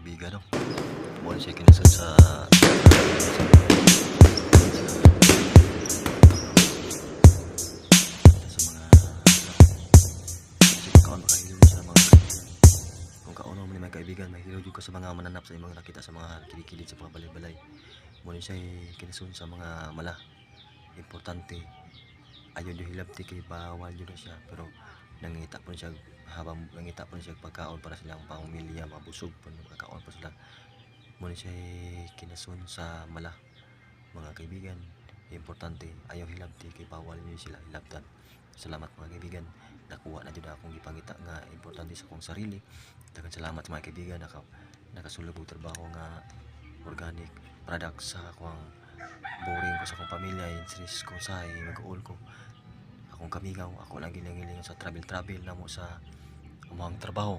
kaibigan no. Mo siya kinasal sa mga kaon makahilo sa mga kaibigan. Kung kauno mo ni mga kaibigan, mahilo jud ka sa mga mananap sa imong nakita sa mga kilikilid sa mga balay-balay. Mo siya kinasun sa mga mala. Importante ayaw di hilabti kay bawal jud na siya, pero nangita po siya habang nangita po siya pagkaon para silang pamilya mabusog po pagkaon pa sila. Muna siya kinasun sa mala. Mga kaibigan, importante ayaw hilabti kay bawal niyo sila hilabtan. Salamat mga kaibigan, nakuha na jud akong gipangita nga importante sa akong sarili. Daghang salamat mga kaibigan, nakasulog og trabaho nga organic product sa akong boring ko sa akong pamilya, insinis ko sa mag-uol ko akong kamigaw, ako lang gilingiling sa travel na mo sa among trabaho.